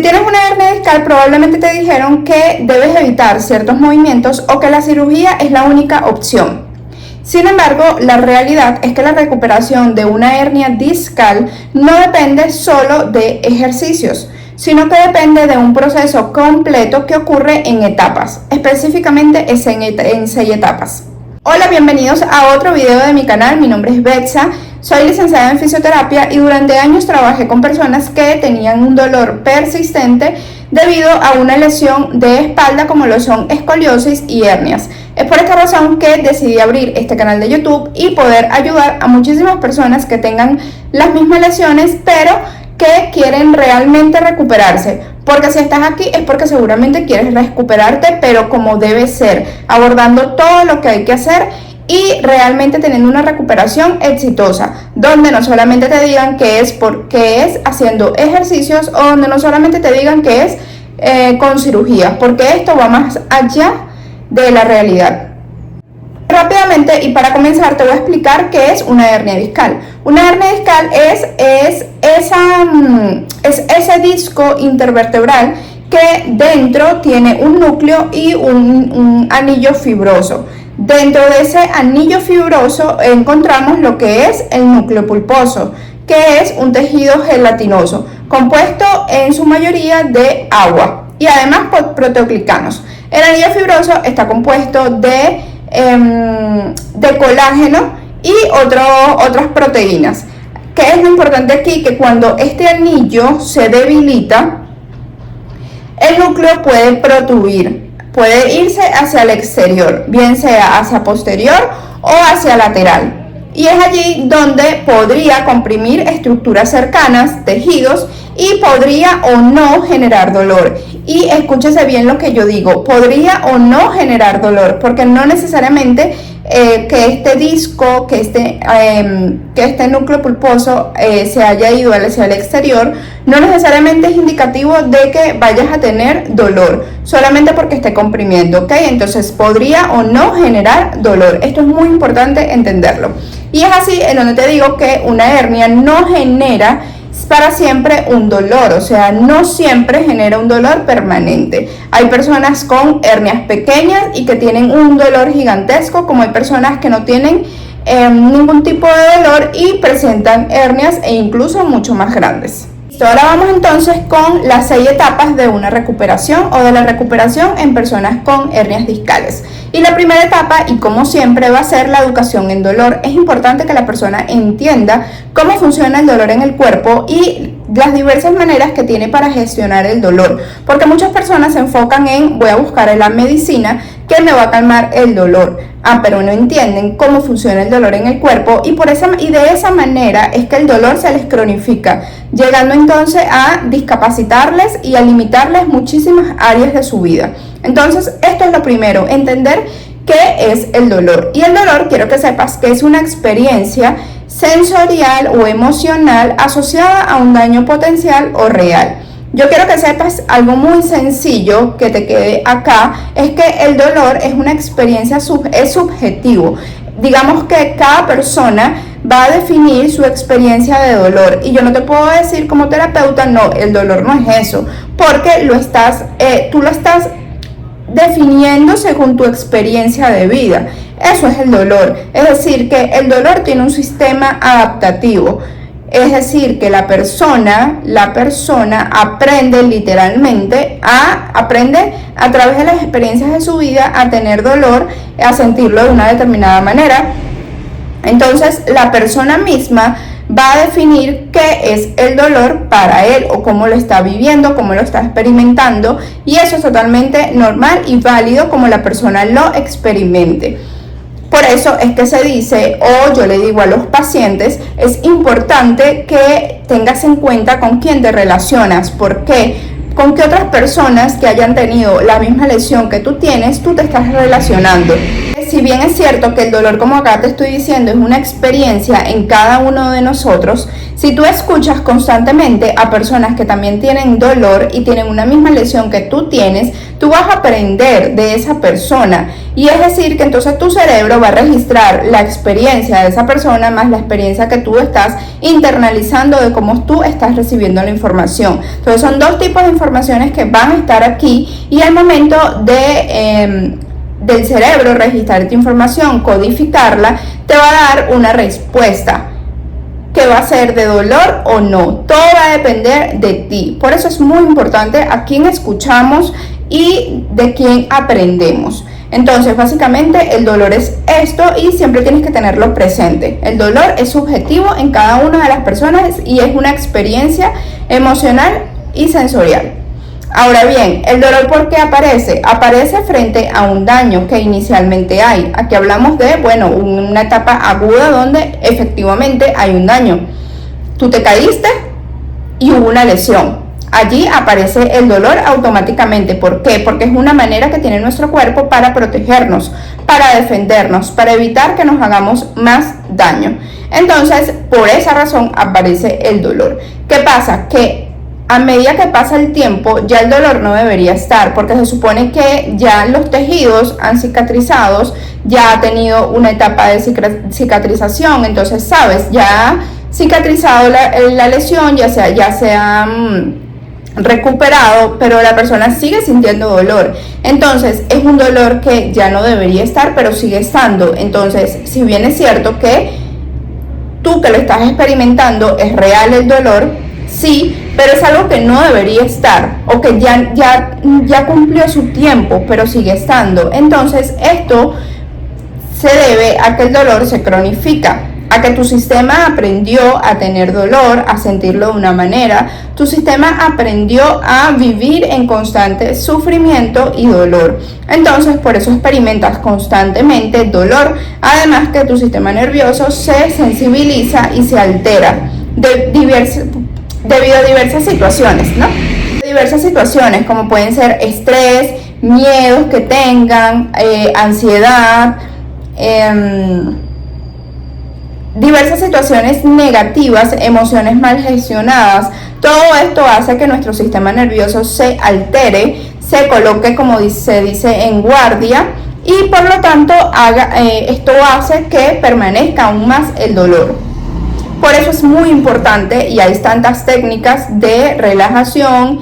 Si tienes una hernia discal, probablemente te dijeron que debes evitar ciertos movimientos o que la cirugía es la única opción. Sin embargo, la realidad es que la recuperación de una hernia discal no depende solo de ejercicios, sino que depende de un proceso completo que ocurre en etapas. Específicamente es en 6 etapas. Hola, bienvenidos a otro video de mi canal. Mi nombre es Betsa, soy licenciada en fisioterapia y durante años trabajé con personas que tenían un dolor persistente debido a una lesión de espalda como lo son escoliosis y hernias. Es por esta razón que decidí abrir este canal de YouTube y poder ayudar a muchísimas personas que tengan las mismas lesiones pero que quieren realmente recuperarse, porque si estás aquí es porque seguramente quieres recuperarte, pero como debe ser, abordando todo lo que hay que hacer y realmente teniendo una recuperación exitosa, donde no solamente te digan que es porque es haciendo ejercicios o donde no solamente te digan que es con cirugía, porque esto va más allá de la realidad. Rápidamente y para comenzar te voy a explicar qué es una hernia discal. Una hernia discal es ese disco intervertebral que dentro tiene un núcleo y un anillo fibroso. Dentro de ese anillo fibroso encontramos lo que es el núcleo pulposo, que es un tejido gelatinoso, compuesto en su mayoría de agua y además por proteoglicanos. El anillo fibroso está compuesto de colágeno y otras proteínas. ¿Qué es lo importante aquí? Que cuando este anillo se debilita, el núcleo puede protruir, puede irse hacia el exterior, bien sea hacia posterior o hacia lateral. Y es allí donde podría comprimir estructuras cercanas, tejidos, y podría o no generar dolor. Y escúchese bien lo que yo digo, podría o no generar dolor, porque no necesariamente que este disco, que este núcleo pulposo se haya ido hacia el exterior, no necesariamente es indicativo de que vayas a tener dolor, solamente porque esté comprimiendo, ¿ok? Entonces podría o no generar dolor. Esto es muy importante entenderlo. Y es así en donde te digo que una hernia no genera para siempre un dolor, o sea, no siempre genera un dolor permanente. Hay personas con hernias pequeñas y que tienen un dolor gigantesco, como hay personas que no tienen ningún tipo de dolor y presentan hernias e incluso mucho más grandes. Ahora vamos entonces con las 6 etapas de una recuperación o de la recuperación en personas con hernias discales. Y la primera etapa, y como siempre, va a ser la educación en dolor. Es importante que la persona entienda cómo funciona el dolor en el cuerpo y las diversas maneras que tiene para gestionar el dolor, porque muchas personas se enfocan en voy a buscar la medicina que me va a calmar el dolor, pero no entienden cómo funciona el dolor en el cuerpo y de esa manera es que el dolor se les cronifica, llegando entonces a discapacitarles y a limitarles muchísimas áreas de su vida. Entonces esto es lo primero, entender qué es el dolor. Y el dolor, quiero que sepas que es una experiencia sensorial o emocional asociada a un daño potencial o real. Yo quiero que sepas algo muy sencillo que te quede acá, es que el dolor es una experiencia, es subjetivo. Digamos que cada persona va a definir su experiencia de dolor y yo no te puedo decir como terapeuta, no, el dolor no es eso, porque tú lo estás definiendo según tu experiencia de vida. Eso es el dolor, es decir, que el dolor tiene un sistema adaptativo, es decir, que la persona aprende literalmente, aprende a través de las experiencias de su vida a tener dolor, a sentirlo de una determinada manera. Entonces la persona misma va a definir qué es el dolor para él o cómo lo está viviendo, cómo lo está experimentando, y eso es totalmente normal y válido como la persona lo experimente. Por eso es que se dice, o yo le digo a los pacientes, es importante que tengas en cuenta con quién te relacionas, porque con qué otras personas que hayan tenido la misma lesión que tú tienes, tú te estás relacionando. Si bien es cierto que el dolor, como acá te estoy diciendo, es una experiencia en cada uno de nosotros, Si tú escuchas constantemente a personas que también tienen dolor y tienen una misma lesión que tú tienes, tú vas a aprender de esa persona, y es decir que entonces tu cerebro va a registrar la experiencia de esa persona más la experiencia que tú estás internalizando de cómo tú estás recibiendo la información. Entonces son dos tipos de informaciones que van a estar aquí, y al momento del cerebro registrar esta información, codificarla, te va a dar una respuesta que va a ser de dolor o no. Todo va a depender de ti. Por eso es muy importante a quién escuchamos y de quién aprendemos. Entonces, básicamente el dolor es esto, y siempre tienes que tenerlo presente. El dolor es subjetivo en cada una de las personas y es una experiencia emocional y sensorial. Ahora bien, ¿el dolor por qué aparece? Aparece frente a un daño que inicialmente hay. Aquí hablamos de, bueno, una etapa aguda donde efectivamente hay un daño. Tú te caíste y hubo una lesión. Allí aparece el dolor automáticamente. ¿Por qué? Porque es una manera que tiene nuestro cuerpo para protegernos, para defendernos, para evitar que nos hagamos más daño. Entonces, por esa razón aparece el dolor. ¿Qué pasa? Que a medida que pasa el tiempo, ya el dolor no debería estar, porque se supone que ya los tejidos han cicatrizado, ya ha tenido una etapa de cicatrización. Entonces, sabes, ya ha cicatrizado la lesión, ya se ha recuperado, pero la persona sigue sintiendo dolor. Entonces es un dolor que ya no debería estar, pero sigue estando. Entonces, si bien es cierto que tú que lo estás experimentando es real el dolor, sí, pero es algo que no debería estar, o que ya cumplió su tiempo, pero sigue estando. Entonces esto se debe a que el dolor se cronifica, a que tu sistema aprendió a tener dolor, a sentirlo de una manera. Tu sistema aprendió a vivir en constante sufrimiento y dolor. Entonces, por eso experimentas constantemente dolor. Además que tu sistema nervioso se sensibiliza y se altera debido a diversas situaciones, ¿no? Diversas situaciones como pueden ser estrés, miedos que tengan, ansiedad, diversas situaciones negativas, emociones mal gestionadas. Todo esto hace que nuestro sistema nervioso se altere, se coloque, como se dice, en guardia, y por lo tanto esto hace que permanezca aún más el dolor. Por eso es muy importante, y hay tantas técnicas de relajación,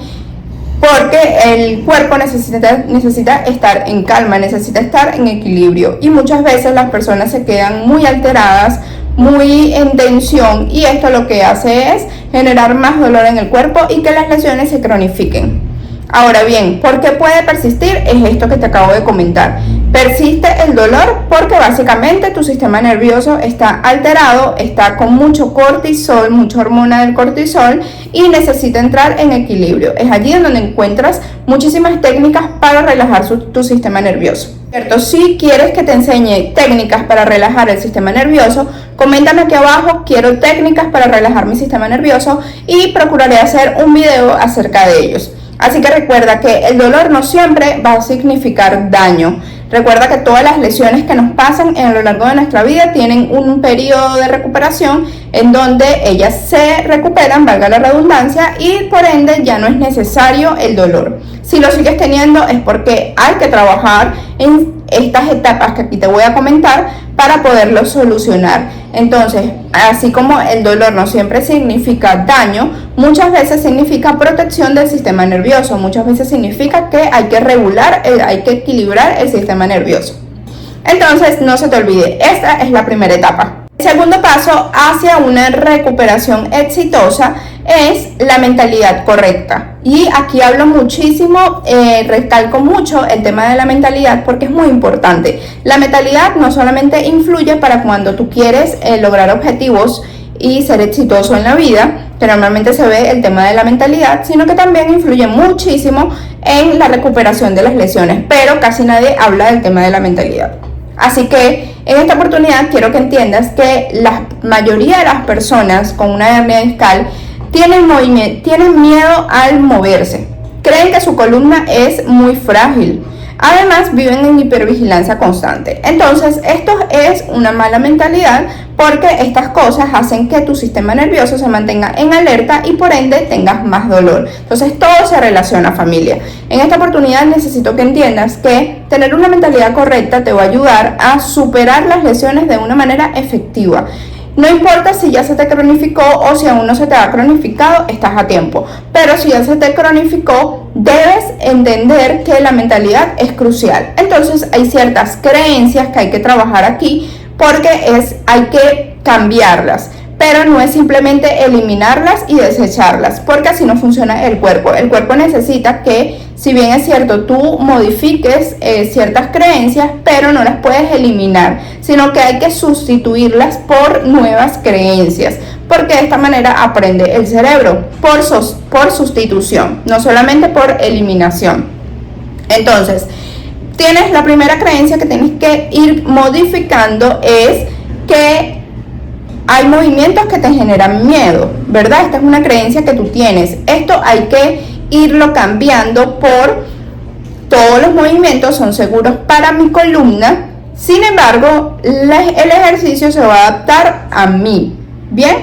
porque el cuerpo necesita estar en calma, necesita estar en equilibrio, y muchas veces las personas se quedan muy alteradas, muy en tensión, y esto lo que hace es generar más dolor en el cuerpo y que las lesiones se cronifiquen. Ahora bien, ¿por qué puede persistir? Es esto que te acabo de comentar. Persiste el dolor porque básicamente tu sistema nervioso está alterado, está con mucho cortisol, mucha hormona del cortisol, y necesita entrar en equilibrio. Es allí en donde encuentras muchísimas técnicas para relajar tu sistema nervioso. ¿Cierto? Si quieres que te enseñe técnicas para relajar el sistema nervioso, coméntame aquí abajo: quiero técnicas para relajar mi sistema nervioso, y procuraré hacer un video acerca de ellos. Así que recuerda que el dolor no siempre va a significar daño. Recuerda que todas las lesiones que nos pasan a lo largo de nuestra vida tienen un periodo de recuperación en donde ellas se recuperan, valga la redundancia, y por ende ya no es necesario el dolor. Si lo sigues teniendo es porque hay que trabajar en estas etapas que aquí te voy a comentar para poderlo solucionar. Entonces, así como el dolor no siempre significa daño, muchas veces significa protección del sistema nervioso, muchas veces significa que hay que regular, hay que equilibrar el sistema nervioso. Entonces, no se te olvide, esta es la primera etapa. El segundo paso hacia una recuperación exitosa es la mentalidad correcta. Y aquí hablo muchísimo, recalco mucho el tema de la mentalidad porque es muy importante. La mentalidad no solamente influye para cuando tú quieres lograr objetivos y ser exitoso en la vida, que normalmente se ve el tema de la mentalidad, sino que también influye muchísimo en la recuperación de las lesiones, pero casi nadie habla del tema de la mentalidad. Así que en esta oportunidad quiero que entiendas que la mayoría de las personas con una hernia discal tienen miedo al moverse. Creen que su columna es muy frágil. Además, viven en hipervigilancia constante. Entonces, esto es una mala mentalidad porque estas cosas hacen que tu sistema nervioso se mantenga en alerta y por ende tengas más dolor. Entonces, todo se relaciona, familia. En esta oportunidad necesito que entiendas que tener una mentalidad correcta te va a ayudar a superar las lesiones de una manera efectiva. No importa si ya se te cronificó o si aún no se te ha cronificado, estás a tiempo. Pero si ya se te cronificó, debes entender que la mentalidad es crucial. Entonces hay ciertas creencias que hay que trabajar aquí porque hay que cambiarlas. Pero no es simplemente eliminarlas y desecharlas, porque así no funciona el cuerpo. El cuerpo necesita que, si bien es cierto, tú modifiques ciertas creencias, pero no las puedes eliminar, sino que hay que sustituirlas por nuevas creencias, porque de esta manera aprende el cerebro, por sustitución, no solamente por eliminación. Entonces, tienes la primera creencia que tienes que ir modificando, es que hay movimientos que te generan miedo, ¿verdad? Esta es una creencia que tú tienes. Esto hay que irlo cambiando por todos los movimientos son seguros para mi columna. Sin embargo, el ejercicio se va a adaptar a mí, ¿bien?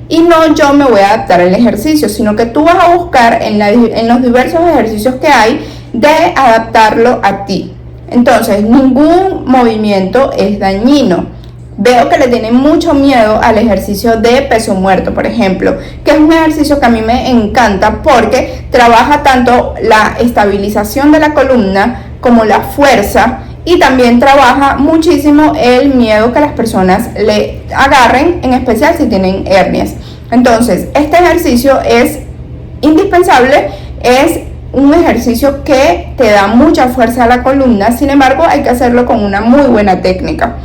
Y no yo me voy a adaptar al ejercicio, sino que tú vas a buscar en los diversos ejercicios que hay de adaptarlo a ti. Entonces, ningún movimiento es dañino. Veo que le tienen mucho miedo al ejercicio de peso muerto, por ejemplo, que es un ejercicio que a mí me encanta porque trabaja tanto la estabilización de la columna como la fuerza, y también trabaja muchísimo el miedo que las personas le agarren, en especial si tienen hernias. Entonces, este ejercicio es indispensable, es un ejercicio que te da mucha fuerza a la columna. Sin embargo, hay que hacerlo con una muy buena técnica.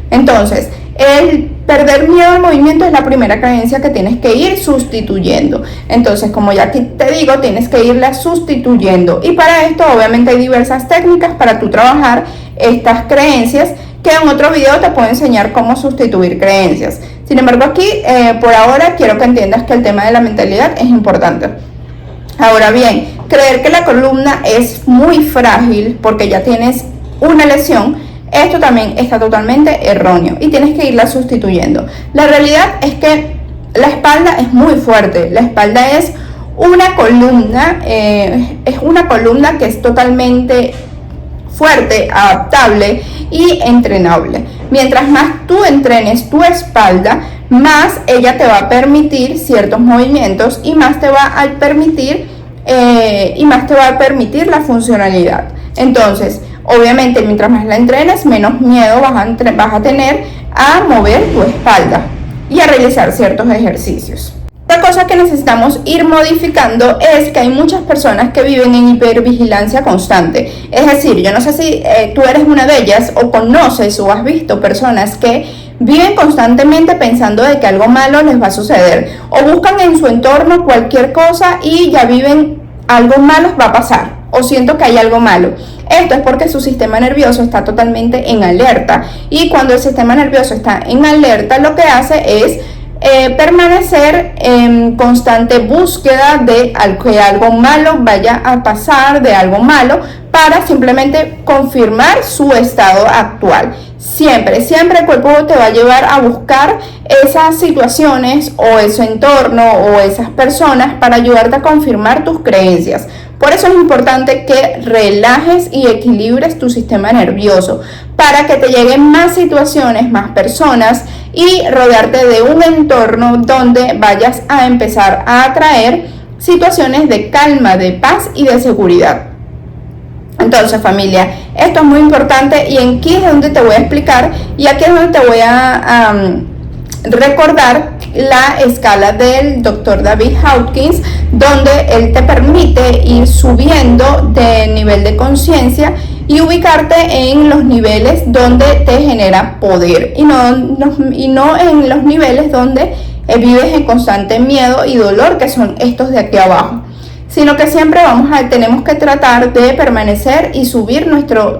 Entonces, el perder miedo al movimiento es la primera creencia que tienes que ir sustituyendo. Entonces, como ya aquí te digo, tienes que irla sustituyendo. Y para esto, obviamente, hay diversas técnicas para tú trabajar estas creencias, que en otro video te puedo enseñar cómo sustituir creencias. Sin embargo, aquí, por ahora, quiero que entiendas que el tema de la mentalidad es importante. Ahora bien, creer que la columna es muy frágil porque ya tienes una lesión, esto también está totalmente erróneo y tienes que irla sustituyendo. La realidad es que la espalda es muy fuerte. La espalda es una columna que es totalmente fuerte, adaptable y entrenable. Mientras más tú entrenes tu espalda, más ella te va a permitir ciertos movimientos y más te va a permitir la funcionalidad. Entonces, obviamente, mientras más la entrenes, menos miedo vas a tener a mover tu espalda y a realizar ciertos ejercicios. Otra cosa que necesitamos ir modificando es que hay muchas personas que viven en hipervigilancia constante. Es decir, yo no sé si tú eres una de ellas o conoces o has visto personas que viven constantemente pensando de que algo malo les va a suceder, o buscan en su entorno cualquier cosa y ya viven algo malo va a pasar, o siento que hay algo malo. Esto es porque su sistema nervioso está totalmente en alerta, y cuando el sistema nervioso está en alerta, lo que hace es permanecer en constante búsqueda de que algo malo vaya a pasar, de algo malo, para simplemente confirmar su estado actual. Siempre el cuerpo te va a llevar a buscar esas situaciones o ese entorno o esas personas para ayudarte a confirmar tus creencias. Por eso es importante que relajes y equilibres tu sistema nervioso para que te lleguen más situaciones, más personas, y rodearte de un entorno donde vayas a empezar a atraer situaciones de calma, de paz y de seguridad. Entonces, familia, esto es muy importante, y aquí es donde te voy a explicar, y aquí es donde te voy a recordar la escala del Dr. David Hawkins, donde él te permite ir subiendo de nivel de conciencia y ubicarte en los niveles donde te genera poder, y no en los niveles donde vives en constante miedo y dolor, que son estos de aquí abajo, sino que siempre tenemos que tratar de permanecer y subir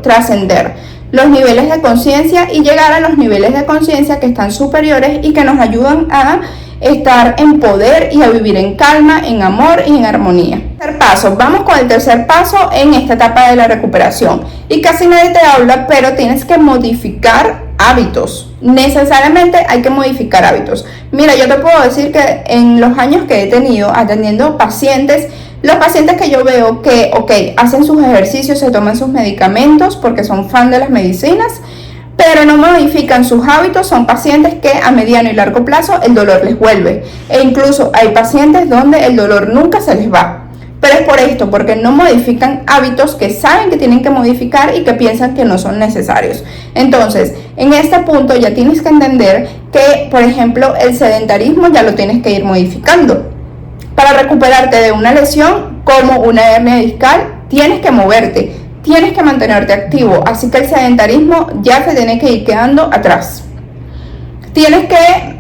trascender los niveles de conciencia y llegar a los niveles de conciencia que están superiores y que nos ayudan a estar en poder y a vivir en calma, en amor y en armonía. Tercer paso, vamos con el tercer paso en esta etapa de la recuperación. Y casi nadie te habla, pero tienes que modificar hábitos. Necesariamente hay que modificar hábitos. Mira, yo te puedo decir que en los años que he tenido atendiendo pacientes, los pacientes que yo veo que, hacen sus ejercicios, se toman sus medicamentos porque son fan de las medicinas, pero no modifican sus hábitos, son pacientes que a mediano y largo plazo el dolor les vuelve. E incluso hay pacientes donde el dolor nunca se les va. Pero es por esto, porque no modifican hábitos que saben que tienen que modificar y que piensan que no son necesarios. Entonces, en este punto ya tienes que entender que, por ejemplo, el sedentarismo ya lo tienes que ir modificando. Para recuperarte de una lesión como una hernia discal, tienes que moverte, tienes que mantenerte activo. Así que el sedentarismo ya se tiene que ir quedando atrás. Tienes que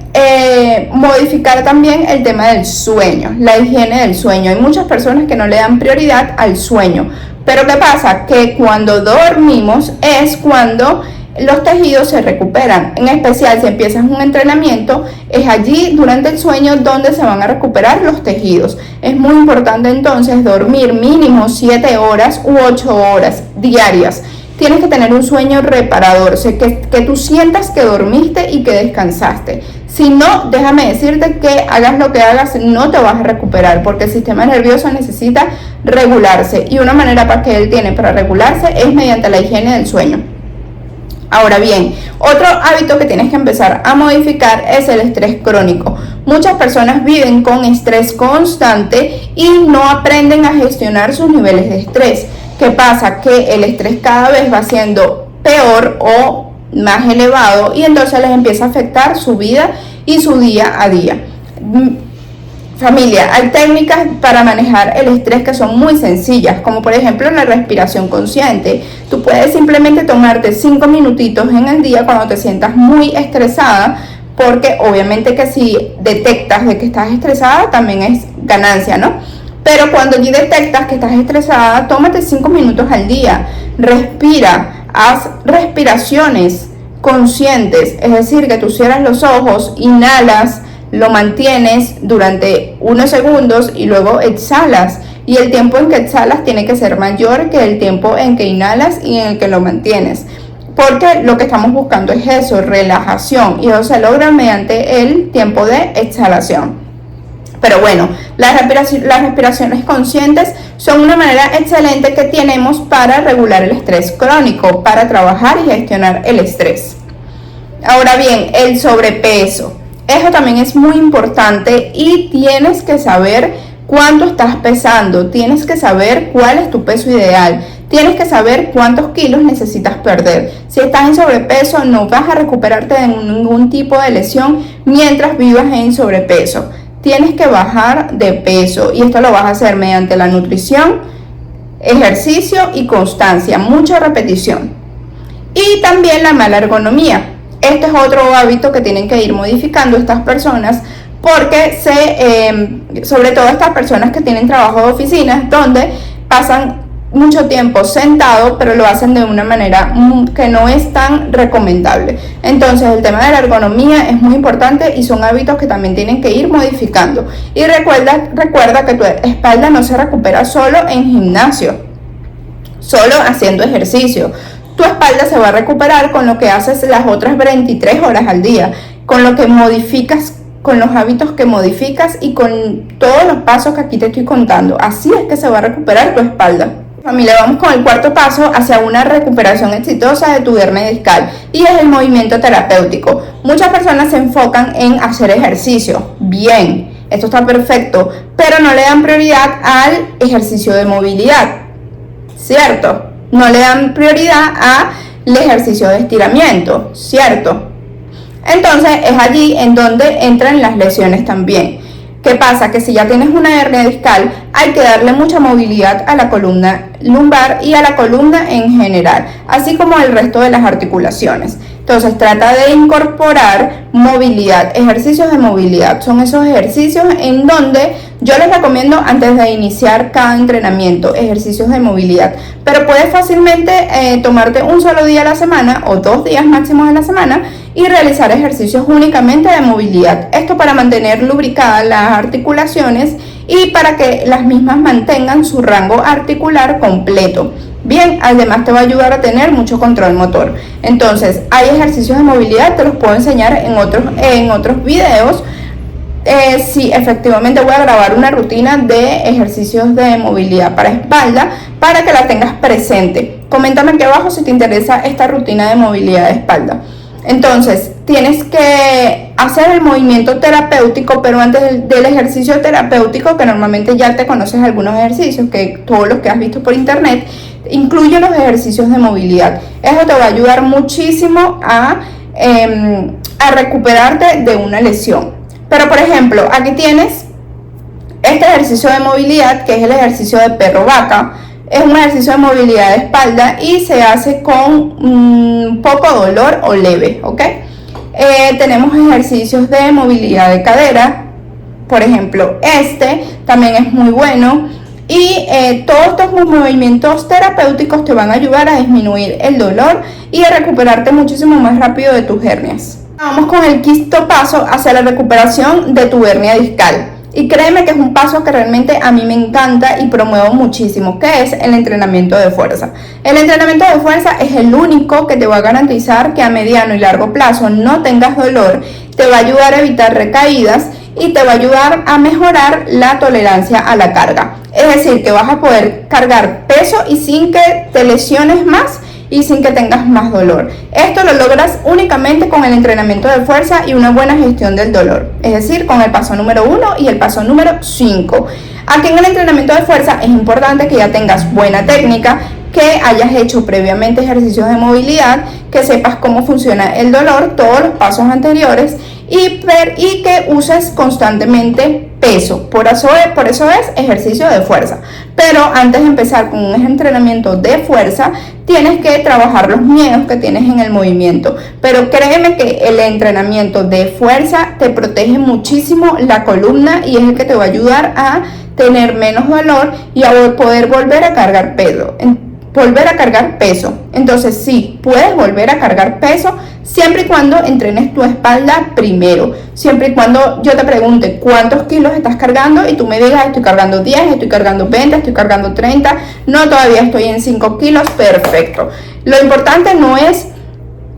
modificar también el tema del sueño, la higiene del sueño. Hay muchas personas que no le dan prioridad al sueño, pero ¿qué pasa? Que cuando dormimos es cuando los tejidos se recuperan. En especial si empiezas un entrenamiento, es allí durante el sueño donde se van a recuperar los tejidos. Es muy importante entonces dormir mínimo 7 horas u 8 horas diarias. Tienes que tener un sueño reparador, que tú sientas que dormiste y que descansaste. Si no, déjame decirte que hagas lo que hagas, no te vas a recuperar, porque el sistema nervioso necesita regularse, y una manera para que él tiene para regularse es mediante la higiene del sueño. Ahora bien, otro hábito que tienes que empezar a modificar es el estrés crónico. Muchas personas viven con estrés constante y no aprenden a gestionar sus niveles de estrés. ¿Qué pasa? Que el estrés cada vez va siendo peor o más elevado, y entonces les empieza a afectar su vida y su día a día. Familia, hay técnicas para manejar el estrés que son muy sencillas, como por ejemplo la respiración consciente. Tú puedes simplemente tomarte 5 minutitos en el día cuando te sientas muy estresada, porque obviamente que si detectas de que estás estresada también es ganancia, ¿no? Pero cuando ya detectas que estás estresada, tómate 5 minutos al día, respira. Haz respiraciones conscientes, es decir, que tú cierras los ojos, inhalas, lo mantienes durante unos segundos y luego exhalas. Y el tiempo en que exhalas tiene que ser mayor que el tiempo en que inhalas y en el que lo mantienes. Porque lo que estamos buscando es eso, relajación. Y eso se logra mediante el tiempo de exhalación. Pero bueno, las respiraciones conscientes son una manera excelente que tenemos para regular el estrés crónico, para trabajar y gestionar el estrés. Ahora bien, el sobrepeso. Eso también es muy importante y tienes que saber cuánto estás pesando, tienes que saber cuál es tu peso ideal, tienes que saber cuántos kilos necesitas perder. Si estás en sobrepeso, no vas a recuperarte de ningún tipo de lesión mientras vivas en sobrepeso. Tienes que bajar de peso, y esto lo vas a hacer mediante la nutrición, ejercicio y constancia, mucha repetición. Y también la mala ergonomía. Este es otro hábito que tienen que ir modificando estas personas, porque sobre todo estas personas que tienen trabajo de oficinas, donde pasan mucho tiempo sentado, pero lo hacen de una manera que no es tan recomendable. Entonces el tema de la ergonomía es muy importante y son hábitos que también tienen que ir modificando. Y recuerda que tu espalda no se recupera solo en gimnasio, solo haciendo ejercicio. Tu espalda se va a recuperar con lo que haces las otras 23 horas al día, con lo que modificas, con los hábitos que modificas y con todos los pasos que aquí te estoy contando. Así es que se va a recuperar tu espalda. Familia, vamos con el cuarto paso hacia una recuperación exitosa de tu hernia discal, y es el movimiento terapéutico. Muchas personas se enfocan en hacer ejercicio. Bien, esto está perfecto, pero no le dan prioridad al ejercicio de movilidad, ¿cierto? No le dan prioridad al ejercicio de estiramiento, ¿cierto? Entonces es allí en donde entran las lesiones también. ¿Qué pasa? Que si ya tienes una hernia discal, hay que darle mucha movilidad a la columna lumbar y a la columna en general, así como al resto de las articulaciones. Entonces trata de incorporar movilidad, ejercicios de movilidad. Son esos ejercicios en donde yo les recomiendo antes de iniciar cada entrenamiento, ejercicios de movilidad. Pero puedes fácilmente tomarte un solo día a la semana o 2 días máximos a la semana y realizar ejercicios únicamente de movilidad. Esto para mantener lubricadas las articulaciones y para que las mismas mantengan su rango articular completo. Bien, además te va a ayudar a tener mucho control motor. Entonces, hay ejercicios de movilidad, te los puedo enseñar en otros videos. Sí, efectivamente voy a grabar una rutina de ejercicios de movilidad para espalda para que la tengas presente. Coméntame aquí abajo si te interesa esta rutina de movilidad de espalda. Entonces, tienes que hacer el movimiento terapéutico, pero antes del ejercicio terapéutico, que normalmente ya te conoces algunos ejercicios, que todos los que has visto por internet, incluye los ejercicios de movilidad. Eso te va a ayudar muchísimo a recuperarte de una lesión. Pero por ejemplo, aquí tienes este ejercicio de movilidad, que es el ejercicio de perro-vaca. Es un ejercicio de movilidad de espalda y se hace con poco dolor o leve, ¿ok? Tenemos ejercicios de movilidad de cadera. Por ejemplo, este también es muy bueno. Y todos estos movimientos terapéuticos te van a ayudar a disminuir el dolor y a recuperarte muchísimo más rápido de tus hernias. Vamos con el quinto paso hacia la recuperación de tu hernia discal. Y créeme que es un paso que realmente a mí me encanta y promuevo muchísimo, que es el entrenamiento de fuerza. El entrenamiento de fuerza es el único que te va a garantizar que a mediano y largo plazo no tengas dolor, te va a ayudar a evitar recaídas y te va a ayudar a mejorar la tolerancia a la carga. Es decir, que vas a poder cargar peso y sin que te lesiones más y sin que tengas más dolor. Esto lo logras únicamente con el entrenamiento de fuerza y una buena gestión del dolor, es decir, con el paso número 1 y el paso número 5. Aquí en el entrenamiento de fuerza es importante que ya tengas buena técnica, que hayas hecho previamente ejercicios de movilidad, que sepas cómo funciona el dolor, todos los pasos anteriores y que uses constantemente peso. Por eso es ejercicio de fuerza. Pero antes de empezar con un entrenamiento de fuerza, tienes que trabajar los miedos que tienes en el movimiento. Pero créeme que el entrenamiento de fuerza te protege muchísimo la columna y es el que te va a ayudar a tener menos dolor y a poder volver a cargar peso. Entonces sí, puedes volver a cargar peso siempre y cuando entrenes tu espalda primero. Siempre y cuando yo te pregunte cuántos kilos estás cargando y tú me digas estoy cargando 10, estoy cargando 20, estoy cargando 30, no, todavía estoy en 5 kilos, perfecto. Lo importante no es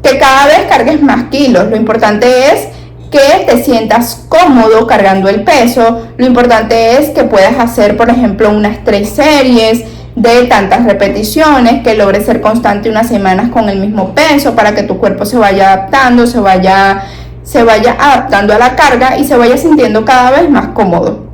que cada vez cargues más kilos, lo importante es que te sientas cómodo cargando el peso. Lo importante es que puedas hacer, por ejemplo, unas 3 series de tantas repeticiones, que logres ser constante unas semanas con el mismo peso para que tu cuerpo se vaya adaptando, se vaya adaptando a la carga y se vaya sintiendo cada vez más cómodo.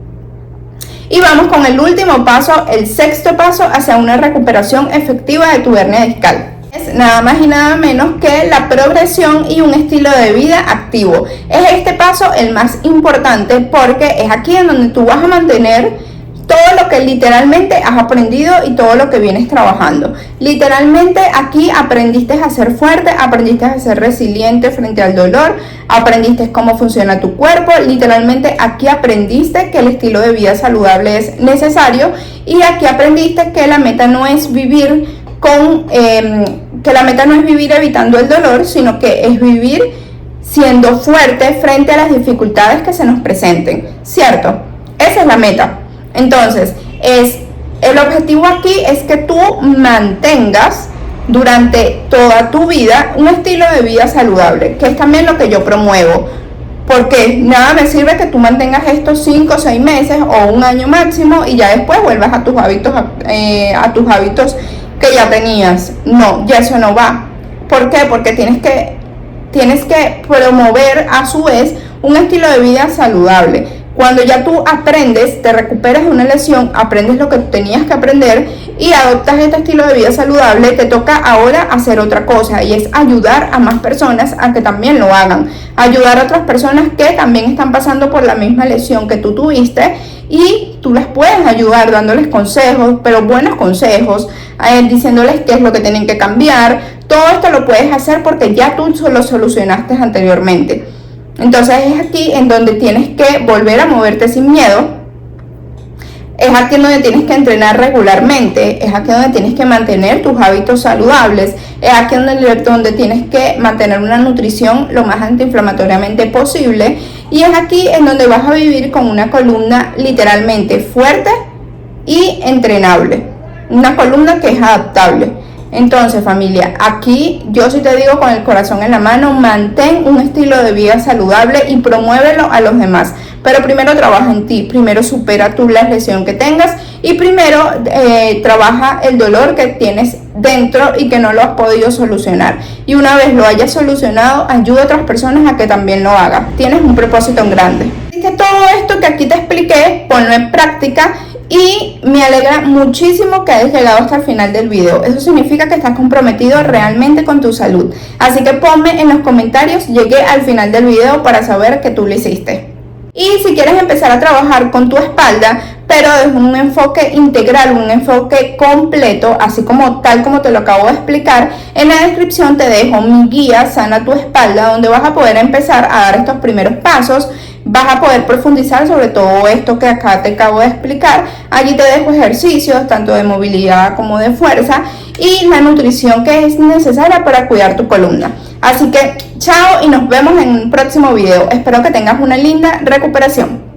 Y vamos con el último paso, el sexto paso hacia una recuperación efectiva de tu hernia discal. Es nada más y nada menos que la progresión y un estilo de vida activo. Es este paso el más importante porque es aquí en donde tú vas a mantener todo lo que literalmente has aprendido y todo lo que vienes trabajando. Literalmente aquí aprendiste a ser fuerte, aprendiste a ser resiliente frente al dolor, aprendiste cómo funciona tu cuerpo, literalmente aquí aprendiste que el estilo de vida saludable es necesario y aquí aprendiste que la meta no es vivir evitando el dolor, sino que es vivir siendo fuerte frente a las dificultades que se nos presenten, ¿cierto? Esa es la meta. Entonces, el objetivo aquí es que tú mantengas durante toda tu vida un estilo de vida saludable, que es también lo que yo promuevo, porque nada me sirve que tú mantengas estos 5 o 6 meses o un año máximo y ya después vuelvas a tus hábitos que ya tenías. No, ya eso no va. ¿Por qué? Porque tienes que promover a su vez un estilo de vida saludable. Cuando ya tú aprendes, te recuperas de una lesión, aprendes lo que tenías que aprender y adoptas este estilo de vida saludable, te toca ahora hacer otra cosa y es ayudar a más personas a que también lo hagan. Ayudar a otras personas que también están pasando por la misma lesión que tú tuviste y tú las puedes ayudar dándoles consejos, pero buenos consejos, diciéndoles qué es lo que tienen que cambiar. Todo esto lo puedes hacer porque ya tú lo solucionaste anteriormente. Entonces es aquí en donde tienes que volver a moverte sin miedo, Es aquí donde tienes que entrenar regularmente, es aquí donde tienes que mantener tus hábitos saludables, es aquí donde tienes que mantener una nutrición lo más antiinflamatoriamente posible, y es aquí en donde vas a vivir con una columna literalmente fuerte y entrenable, una columna que es adaptable. Entonces, familia, aquí yo sí te digo con el corazón en la mano, mantén un estilo de vida saludable y promuévelo a los demás. Pero primero trabaja en ti, primero supera tú la lesión que tengas y primero trabaja el dolor que tienes dentro y que no lo has podido solucionar. Y una vez lo hayas solucionado, ayuda a otras personas a que también lo hagan. Tienes un propósito en grande. Así que todo esto que aquí te expliqué, ponlo en práctica. Y me alegra muchísimo que hayas llegado hasta el final del video. Eso significa que estás comprometido realmente con tu salud. Así que ponme en los comentarios, llegué al final del video para saber que tú lo hiciste. Y si quieres empezar a trabajar con tu espalda, pero desde un enfoque integral, un enfoque completo, así como tal como te lo acabo de explicar, en la descripción te dejo mi guía Sana tu Espalda, donde vas a poder empezar a dar estos primeros pasos. Vas a poder profundizar sobre todo esto que acá te acabo de explicar. Allí te dejo ejercicios tanto de movilidad como de fuerza y la nutrición que es necesaria para cuidar tu columna. Así que chao y nos vemos en un próximo video. Espero que tengas una linda recuperación.